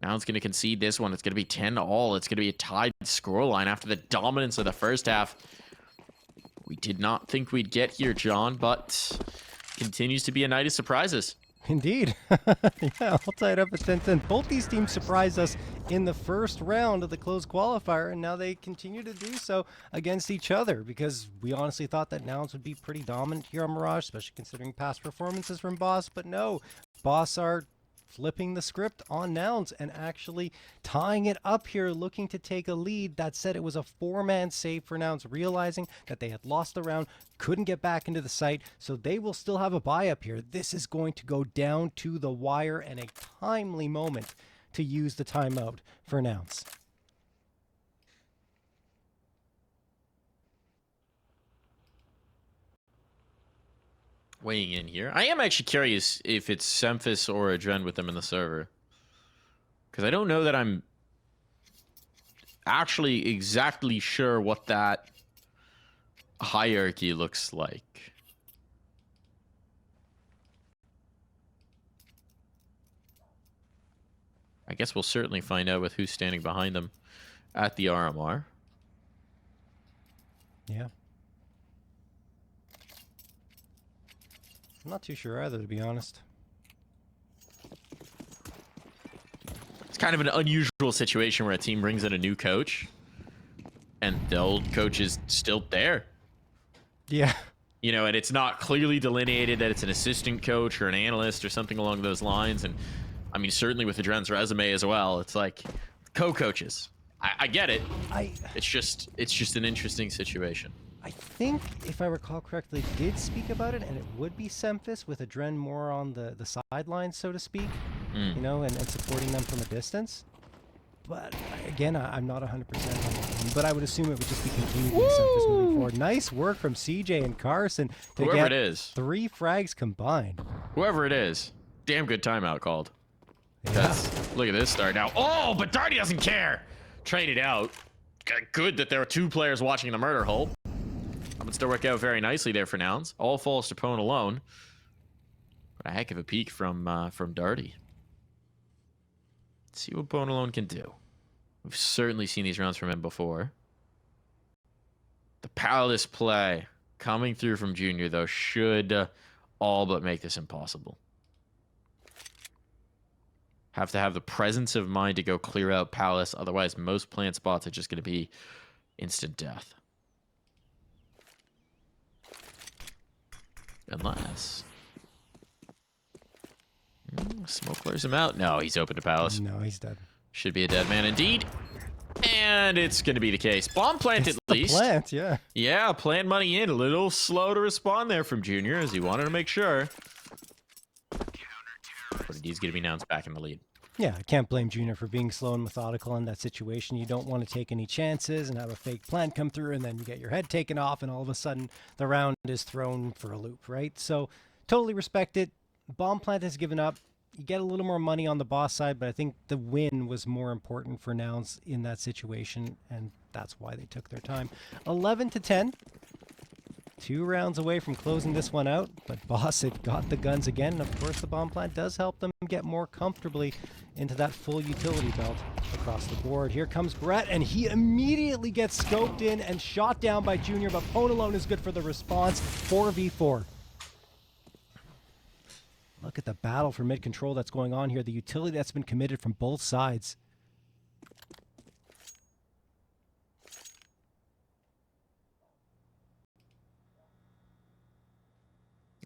B: Now it's going to concede this one. It's going to be 10-all. It's going to be a tied scoreline after the dominance of the first half. We did not think we'd get here, John, but continues to be a night of surprises.
A: Indeed. Yeah, all tied up at 10-10. Both these teams surprised us in the first round of the closed qualifier, and now they continue to do so against each other because we honestly thought that Nouns would be pretty dominant here on Mirage, especially considering past performances from Boss, but no. Boss are flipping the script on Nouns and actually tying it up here, looking to take a lead. That said, it was a 4-man save for Nouns, realizing that they had lost the round, couldn't get back into the site, so they will still have a buy up here. This is going to go down to the wire, and a timely moment to use the timeout for Nouns.
B: Weighing in here. I am actually curious if it's Semphis or Adren with them in the server. Because I don't know that I'm actually exactly sure what that hierarchy looks like. I guess we'll certainly find out with who's standing behind them at the RMR.
A: Yeah. I'm not too sure either, to be honest.
B: It's kind of an unusual situation where a team brings in a new coach and the old coach is still there.
A: Yeah.
B: You know, and it's not clearly delineated that it's an assistant coach or an analyst or something along those lines. And I mean, certainly with Adren's resume as well, it's like co-coaches. I get it. It's just an interesting situation.
A: I think, if I recall correctly, they did speak about it, and it would be Semphis with Adren more on the sidelines, so to speak, you know, and supporting them from a distance. But again, I'm not 100% on that, but I would assume it would just be continued with Semphis moving forward. Nice work from CJ and Carson to
B: Whoever
A: get
B: it is.
A: 3 frags combined.
B: Whoever it is, damn good timeout called.
A: Yeah.
B: Look at this start now. Oh, but Darty doesn't care. Traded out. Good that there are 2 players watching the murder hole. That would still work out very nicely there for Nouns. All falls to Pone alone. But a heck of a peek from Darty. Let's see what Pone alone can do. We've certainly seen these rounds from him before. The Palace play coming through from Junior, though, should all but make this impossible. Have to have the presence of mind to go clear out Palace. Otherwise, most plant spots are just going to be instant death. Unless... Smoke clears him out. No, he's open to Palace.
A: No, he's dead.
B: Should be a dead man indeed. And it's going to be the case. Bomb plant
A: It's
B: at
A: the
B: least.
A: plant, yeah.
B: Yeah, plant money in. A little slow to respond there from Junior as he wanted to make sure. But he's going to be Nouns back in the lead.
A: Yeah, I can't blame Junior for being slow and methodical in that situation. You don't want to take any chances and have a fake plant come through, and then you get your head taken off, and all of a sudden the round is thrown for a loop, right? So totally respect it. Bomb plant has given up. You get a little more money on the boss side, but I think the win was more important for Nouns in that situation, and that's why they took their time. 11-10. 2 rounds away from closing this one out, but Boss have got the guns again, and of course the bomb plant does help them get more comfortably into that full utility belt across the board. Here comes Brett, and he immediately gets scoped in and shot down by Junior, but Pone alone is good for the response. 4v4. Look at the battle for mid-control that's going on here, the utility that's been committed from both sides.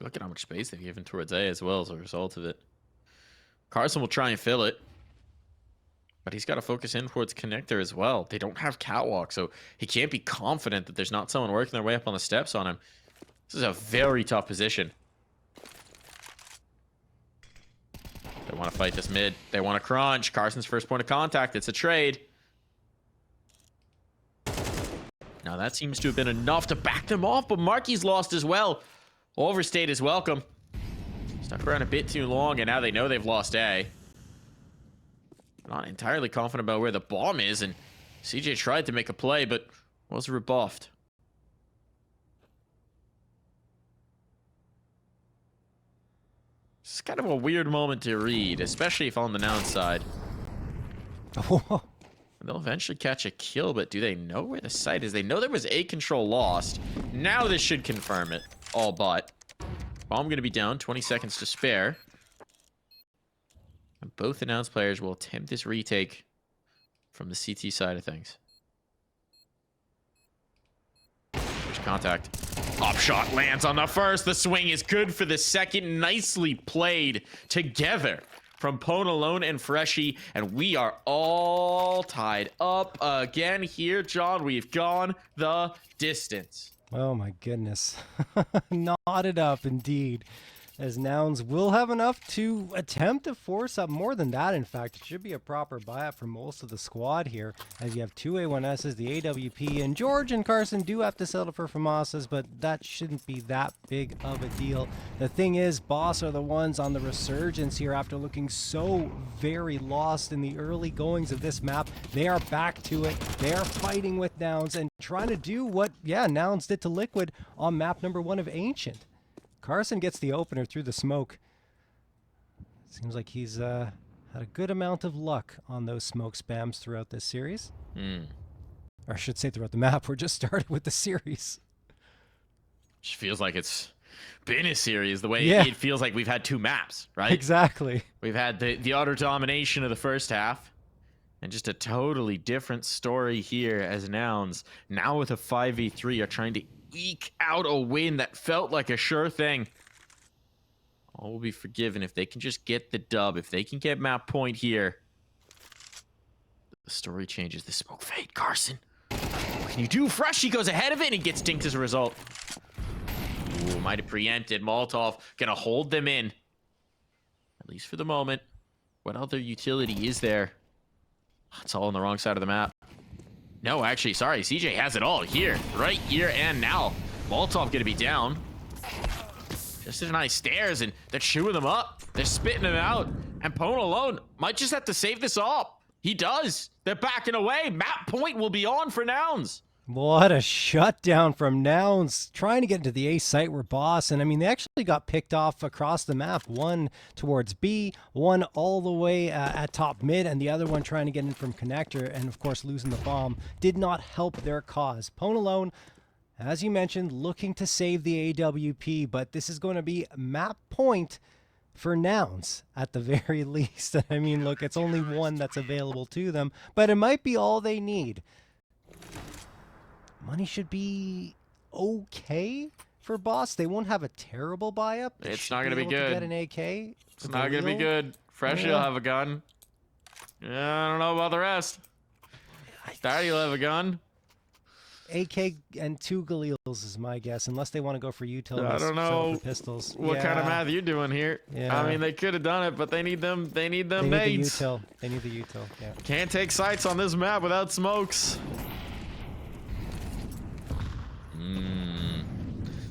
B: Look at how much space they've given towards A as well as a result of it. Carson will try and fill it. But he's got to focus in towards connector as well. They don't have catwalk, so he can't be confident that there's not someone working their way up on the steps on him. This is a very tough position. They want to fight this mid. They want to crunch. Carson's first point of contact. It's a trade. Now that seems to have been enough to back them off, but Marky's lost as well. Overstayed his welcome. Stuck around a bit too long, and now they know they've lost A. Not entirely confident about where the bomb is, and CJ tried to make a play, but was rebuffed. It's kind of a weird moment to read, especially if on the Nouns side. They'll eventually catch a kill, but do they know where the site is? They know there was A control lost. Now this should confirm it. All but. Bomb going to be down. 20 seconds to spare. And both announced players will attempt this retake from the CT side of things. There's contact. Up shot lands on the first. The swing is good for the second. Nicely played together from Pone Alone and Freshie, and we are all tied up again here, John. We've gone the distance.
A: Oh my goodness. Not enough indeed. As Nouns will have enough to attempt to force up more than that. In fact, it should be a proper buy-up for most of the squad here. As you have two A1Ss, the AWP, and Jeorge and Carson do have to settle for FAMASas, but that shouldn't be that big of a deal. The thing is, Boss are the ones on the resurgence here after looking so very lost in the early goings of this map. They are back to it. They are fighting with Nouns and trying to do what, yeah, Nouns did to Liquid on map number 1 of Ancient. Carson gets the opener through the smoke. Seems like he's had a good amount of luck on those smoke spams throughout this series. Or I should say throughout the map. We're just started with the series.
B: Just feels like it's been a series the way
A: Yeah.
B: it feels like we've had two maps, right?
A: Exactly.
B: We've had the utter domination of the first half and just a totally different story here as Nouns. Now with a 5v3 are trying to eke out a win that felt like a sure thing. All will be forgiven if they can just get the dub. If they can get map point here. The story changes. The smoke fade. Carson. What can you do? Freshie goes ahead of it and he gets dinked as a result. Ooh, might have preempted. Molotov gonna hold them in. At least for the moment. What other utility is there? It's all on the wrong side of the map. No, actually, sorry. CJ has it all here. Right here and now. Molotov gonna be down. Just a nice stairs, and they're chewing them up. They're spitting them out. And Pone Alone might just have to save this up. He does. They're backing away. Map point will be on for Nouns.
A: What a shutdown from Nouns, trying to get into the A site where Boss, and I mean, they actually got picked off across the map. One towards B, one all the way at top mid, and the other one trying to get in from connector, and of course losing the bomb did not help their cause. Pone Alone, as you mentioned, looking to save the AWP, but this is going to be map point for Nouns at the very least. I mean, look, it's only one that's available to them, but it might be all they need. Money should be okay for Boss. They won't have a terrible buy-up.
B: It's not going to be good.
A: Get an AK.
B: It's not going to be good. Freshie will have a gun. Yeah, I don't know about the rest. Daddy will have a gun.
A: AK and 2 Galils is my guess, unless they want to go for util.
B: I don't know
A: pistols.
B: what kind of math you're doing here.
A: Yeah.
B: I mean, they could have done it, but they need them. They need them
A: They need the
B: nades.
A: util. They need the util. Yeah.
B: Can't take sights on this map without smokes.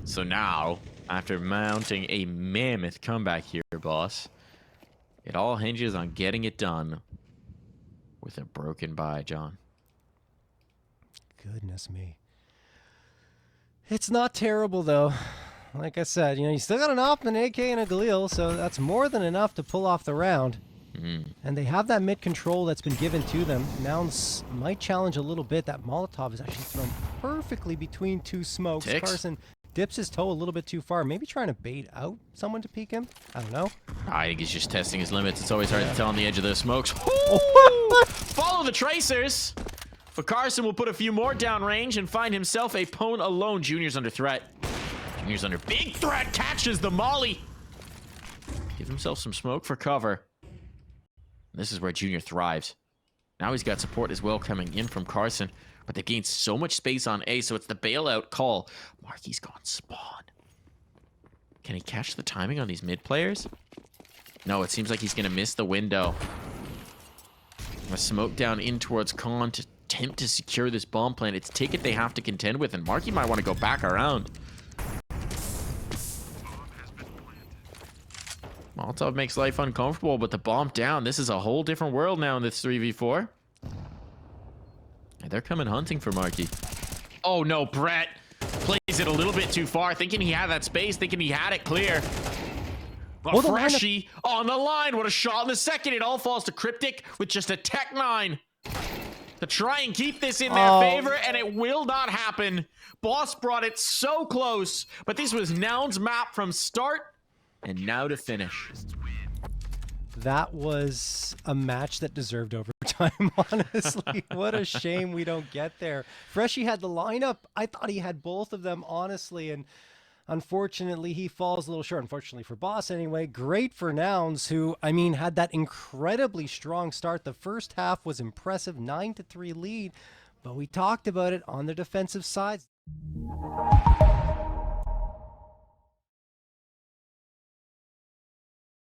B: So now, after mounting a mammoth comeback here, Boss, it all hinges on getting it done with a broken bye, John.
A: Goodness me. It's not terrible, though. Like I said, you still got an op, an AK, and a Galil, so that's more than enough to pull off the round. And they have that mid control that's been given to them. Nouns might challenge a little bit. That Molotov is actually thrown perfectly between two smokes.
B: Ticks.
A: Carson dips his toe a little bit too far. Maybe trying to bait out someone to peek him. I don't know.
B: I think he's just testing his limits. It's always hard to tell on the edge of those smokes. Follow the tracers. But Carson will put a few more downrange and find himself a Pone Alone. Junior's under threat. Junior's under big threat. Catches the molly. Give himself some smoke for cover. This is where Junior thrives. Now he's got support as well coming in from Carson. But they gained so much space on A, so it's the bailout call. Marky's gone spawn. Can he catch the timing on these mid players? No, it seems like he's going to miss the window. A smoke down in towards Con to attempt to secure this bomb plant. It's a ticket they have to contend with, and Marky might want to go back around. Molotov makes life uncomfortable, but the bomb down. This is a whole different world now in this 3v4. And they're coming hunting for Marky. Oh no, Brett plays it a little bit too far, thinking he had that space, thinking he had it clear. But Freshie on the line. What a shot in the second. It all falls to Cryptic with just a Tech 9 to try and keep this in their favor, and it will not happen. Boss brought it so close, but this was Nouns map from start and now to finish.
A: That was a match that deserved overtime, honestly. What a shame we don't get there. Freshie had the lineup. I thought he had both of them, honestly, and Unfortunately, he falls a little short. Unfortunately for Boss anyway. Great for Nouns, who, I mean, had that incredibly strong start. The first half was impressive, 9-3 lead, but we talked about it on the defensive side.